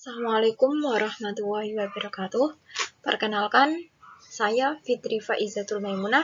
Assalamualaikum warahmatullahi wabarakatuh. Perkenalkan, saya Fitri Faizatul Maimunah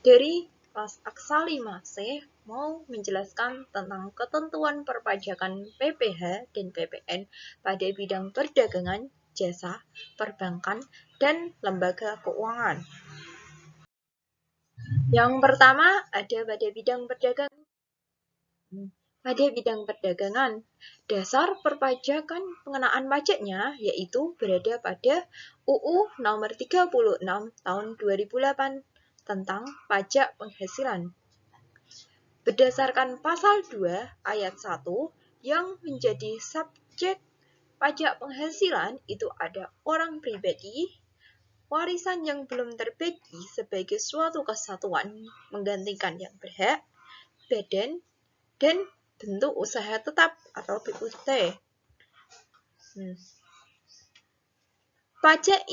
dari kelas Aksa 5C mau menjelaskan tentang ketentuan perpajakan PPh dan PPN pada bidang perdagangan, jasa, perbankan, dan lembaga keuangan. Yang pertama ada pada bidang perdagangan. Pada bidang perdagangan, dasar perpajakan pengenaan pajaknya yaitu berada pada UU nomor 36 tahun 2008 tentang pajak penghasilan. Berdasarkan pasal 2 ayat 1 yang menjadi subjek pajak penghasilan itu ada orang pribadi, warisan yang belum terbagi sebagai suatu kesatuan menggantikan yang berhak, badan, dan bentuk usaha tetap atau BUT. Pajak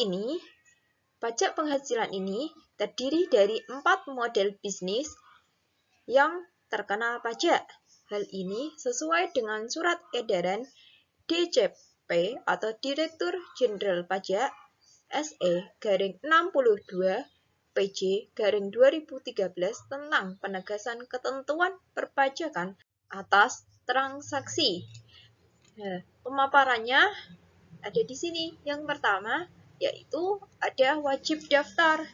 penghasilan ini terdiri dari 4 model bisnis yang terkena pajak. Hal ini sesuai dengan surat edaran DJP atau Direktur Jenderal Pajak SE-62 PJ-2013 tentang penegasan ketentuan perpajakan atas transaksi. Pemaparannya ada di sini. Yang pertama yaitu ada wajib daftar.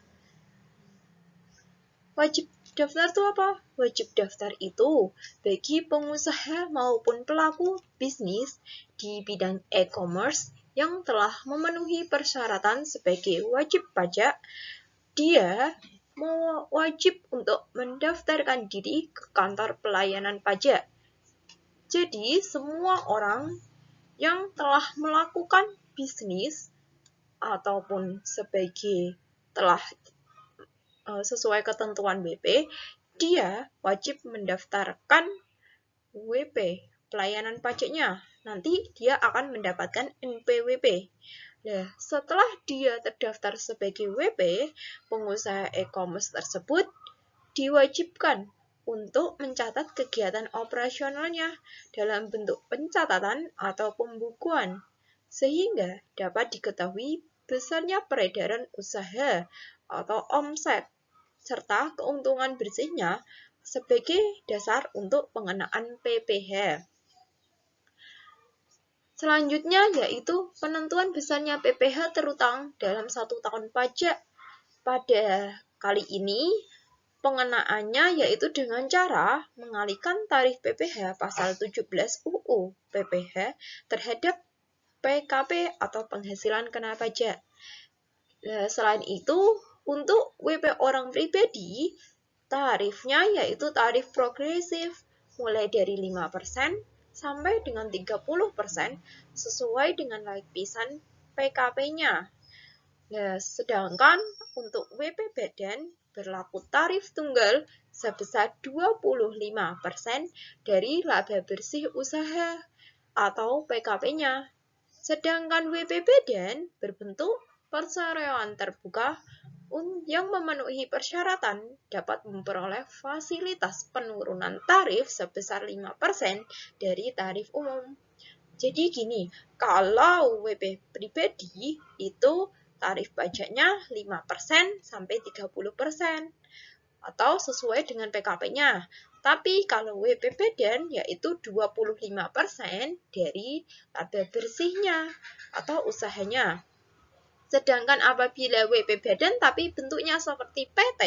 Wajib daftar itu apa? Wajib daftar itu bagi pengusaha maupun pelaku bisnis di bidang e-commerce yang telah memenuhi persyaratan sebagai wajib pajak, dia wajib untuk mendaftarkan diri ke kantor pelayanan pajak. Jadi, semua orang yang telah melakukan bisnis ataupun telah sesuai ketentuan WP, dia wajib mendaftarkan WP, pelayanan pajaknya. Nanti dia akan mendapatkan NPWP. Nah, setelah dia terdaftar sebagai WP, pengusaha e-commerce tersebut diwajibkan untuk mencatat kegiatan operasionalnya dalam bentuk pencatatan atau pembukuan, sehingga dapat diketahui besarnya peredaran usaha atau omset, serta keuntungan bersihnya sebagai dasar untuk pengenaan PPh. Selanjutnya yaitu penentuan besarnya PPh terutang dalam 1 tahun pajak. Pada kali ini pengenaannya yaitu dengan cara mengalihkan tarif PPh pasal 17 UU PPh terhadap PKP atau penghasilan kena pajak. Selain itu, untuk WP orang pribadi, tarifnya yaitu tarif progresif mulai dari 5% sampai dengan 30% sesuai dengan lapisan PKP-nya. Sedangkan untuk WP badan berlaku tarif tunggal sebesar 25% dari laba bersih usaha atau PKP-nya. Sedangkan WP badan berbentuk perseroan terbuka yang memenuhi persyaratan dapat memperoleh fasilitas penurunan tarif sebesar 5% dari tarif umum. Jadi gini, kalau WP pribadi itu tarif pajaknya 5% sampai 30% atau sesuai dengan PKP-nya. Tapi kalau WP badan yaitu 25% dari laba bersihnya atau usahanya. Sedangkan apabila WP badan tapi bentuknya seperti PT,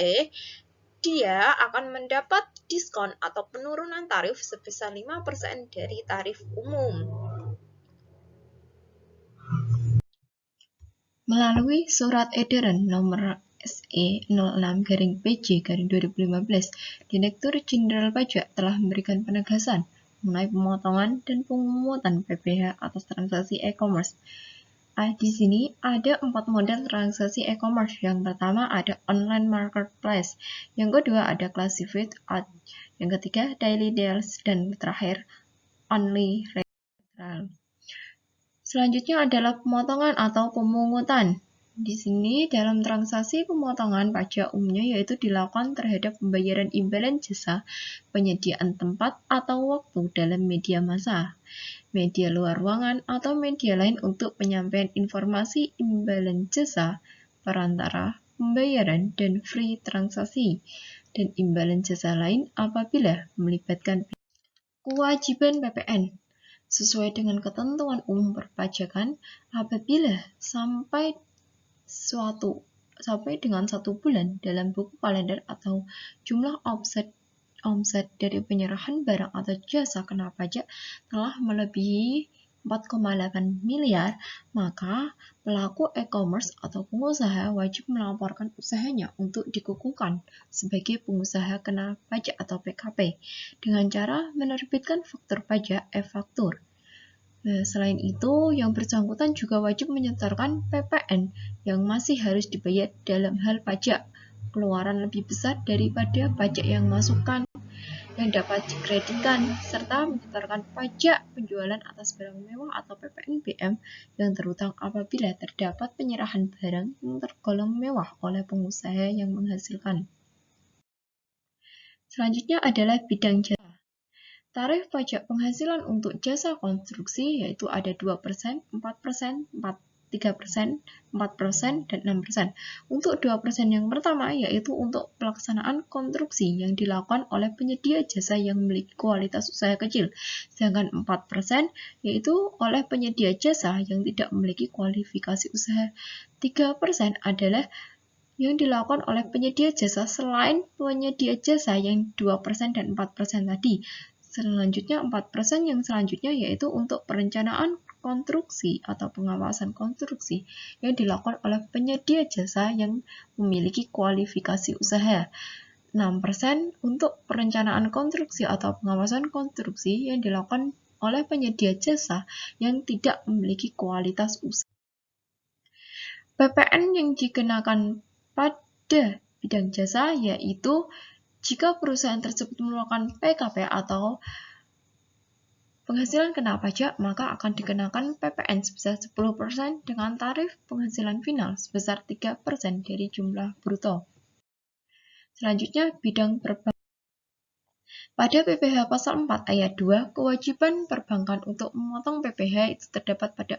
dia akan mendapat diskon atau penurunan tarif sebesar 5% dari tarif umum. Melalui Surat Edaran Nomor SE-06-PJ-2015, Direktur Jenderal Pajak telah memberikan penegasan mengenai pemotongan dan pemungutan PPh atas transaksi e-commerce. Di sini ada 4 model transaksi e-commerce. Yang pertama ada online marketplace, yang kedua ada classified ad, yang ketiga daily deals, dan terakhir only retail. Selanjutnya adalah pemotongan atau pemungutan. Di sini dalam transaksi pemotongan pajak umumnya yaitu dilakukan terhadap pembayaran imbalan jasa, penyediaan tempat atau waktu dalam media massa, media luar ruangan, atau media lain untuk penyampaian informasi imbalan jasa, perantara, pembayaran, dan free transaksi, dan imbalan jasa lain apabila melibatkan kewajiban PPN sesuai dengan ketentuan umum perpajakan apabila sampai dengan 1 bulan dalam buku kalender atau jumlah omset dari penyerahan barang atau jasa kena pajak telah melebihi 4,8 miliar, maka pelaku e-commerce atau pengusaha wajib melaporkan usahanya untuk dikukuhkan sebagai pengusaha kena pajak atau PKP dengan cara menerbitkan faktur pajak e-faktur. Selain itu, yang bersangkutan juga wajib menyetorkan PPN yang masih harus dibayar dalam hal pajak keluaran lebih besar daripada pajak yang masukkan yang dapat dikreditkan, serta menyetorkan pajak penjualan atas barang mewah atau PPN BM yang terutang apabila terdapat penyerahan barang yang tergolong mewah oleh pengusaha yang menghasilkan. Selanjutnya adalah bidang jasa. Tarif pajak penghasilan untuk jasa konstruksi yaitu ada 2%, 4%, 3%, 4%, dan 6%. Untuk 2% yang pertama yaitu untuk pelaksanaan konstruksi yang dilakukan oleh penyedia jasa yang memiliki kualitas usaha kecil. Sedangkan 4% yaitu oleh penyedia jasa yang tidak memiliki kualifikasi usaha. 3% adalah yang dilakukan oleh penyedia jasa selain penyedia jasa yang 2% dan 4% tadi. Selanjutnya 4% yang selanjutnya yaitu untuk perencanaan konstruksi atau pengawasan konstruksi yang dilakukan oleh penyedia jasa yang memiliki kualifikasi usaha. 6% untuk perencanaan konstruksi atau pengawasan konstruksi yang dilakukan oleh penyedia jasa yang tidak memiliki kualitas usaha. PPN yang dikenakan pada bidang jasa yaitu jika perusahaan tersebut melakukan PKP atau penghasilan kena pajak, maka akan dikenakan PPN sebesar 10% dengan tarif penghasilan final sebesar 3% dari jumlah bruto. Selanjutnya, bidang perbankan. Pada PPh pasal 4 ayat 2, kewajiban perbankan untuk memotong PPh itu terdapat pada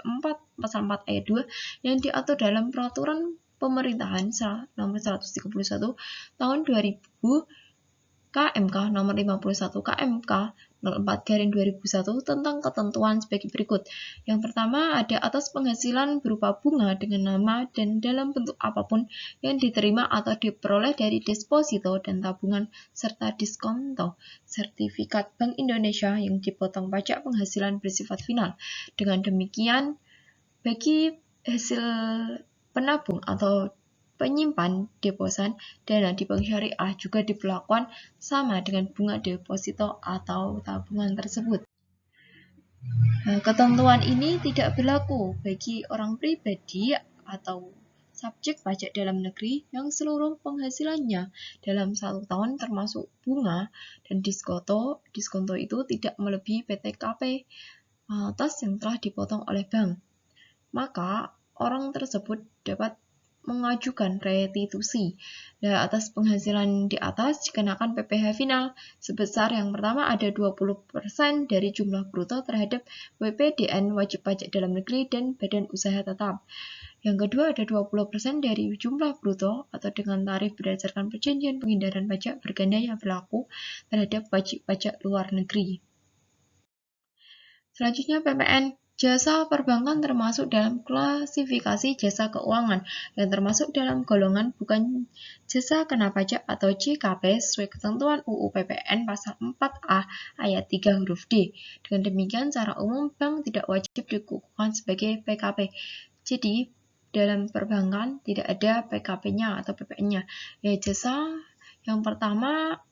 pasal 4 ayat 2 yang diatur dalam peraturan pemerintahan nomor 131 tahun 2000 KMK nomor 51 KMK 04/2001 tentang ketentuan sebagai berikut. Yang pertama ada atas penghasilan berupa bunga dengan nama dan dalam bentuk apapun yang diterima atau diperoleh dari deposito dan tabungan serta diskonto sertifikat Bank Indonesia yang dipotong pajak penghasilan bersifat final. Dengan demikian, bagi hasil penabung atau penyimpan deposan dana di bank syariah juga diberlakukan sama dengan bunga deposito atau tabungan tersebut. Ketentuan ini tidak berlaku bagi orang pribadi atau subjek pajak dalam negeri yang seluruh penghasilannya dalam 1 tahun termasuk bunga dan diskonto itu tidak melebihi PTKP atas yang telah dipotong oleh bank. Maka orang tersebut dapat mengajukan restitusi. Atas penghasilan di atas dikenakan PPh final sebesar yang pertama ada 20% dari jumlah bruto terhadap WPDN wajib pajak dalam negeri dan badan usaha tetap. Yang kedua ada 20% dari jumlah bruto atau dengan tarif berdasarkan perjanjian penghindaran pajak berganda yang berlaku terhadap wajib pajak luar negeri. Selanjutnya PPN. Jasa perbankan termasuk dalam klasifikasi jasa keuangan yang termasuk dalam golongan bukan jasa kena pajak atau JKP sesuai ketentuan UU PPN pasal 4A ayat 3 huruf D. Dengan demikian, secara umum bank tidak wajib dikukuhkan sebagai PKP. Jadi, dalam perbankan tidak ada PKP-nya atau PPN-nya. Ya, jasa yang pertama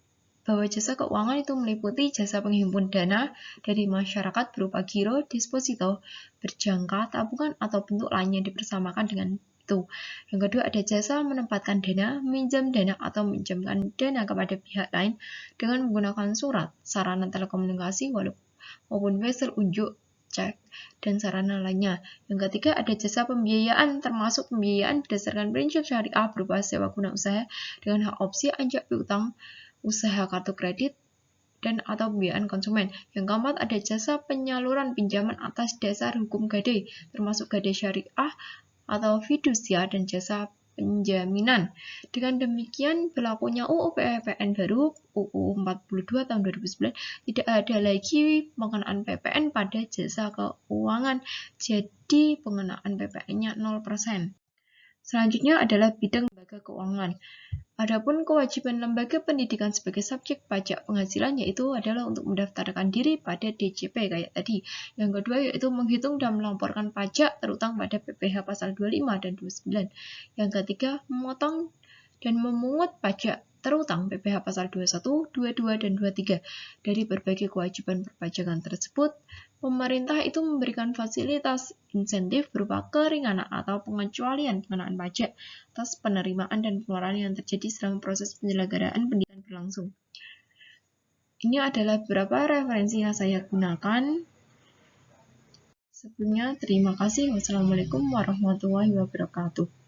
bahwa jasa keuangan itu meliputi jasa penghimpun dana dari masyarakat berupa giro, deposito, berjangka, tabungan, atau bentuk lainnya dipersamakan dengan itu. Yang kedua ada jasa menempatkan dana, meminjam dana, atau meminjamkan dana kepada pihak lain dengan menggunakan surat, sarana telekomunikasi, maupun wesel unjuk cek, dan sarana lainnya. Yang ketiga ada jasa pembiayaan, termasuk pembiayaan berdasarkan prinsip syariah berupa sewa guna usaha dengan hak opsi anjak piutang, usaha kartu kredit, dan atau pembiayaan konsumen. Yang keempat ada jasa penyaluran pinjaman atas dasar hukum gadai, termasuk gadai syariah atau fidusia dan jasa penjaminan. Dengan demikian, berlakunya UU PPN baru, UU 42 tahun 2009, tidak ada lagi pengenaan PPN pada jasa keuangan. Jadi, pengenaan PPN-nya 0%. Selanjutnya adalah bidang lembaga keuangan. Adapun kewajiban lembaga pendidikan sebagai subjek pajak penghasilan yaitu adalah untuk mendaftarkan diri pada DJP kayak tadi. Yang kedua yaitu menghitung dan melaporkan pajak terutang pada PPh pasal 25 dan 29. Yang ketiga memotong dan memungut pajak terutang PPh pasal 21, 22, dan 23. Dari berbagai kewajiban perpajakan tersebut, pemerintah itu memberikan fasilitas insentif berupa keringanan atau pengecualian pengenaan pajak atas penerimaan dan pengeluaran yang terjadi selama proses penyelenggaraan pendidikan berlangsung. Ini adalah beberapa referensi yang saya gunakan. Sebelumnya, terima kasih. Wassalamualaikum warahmatullahi wabarakatuh.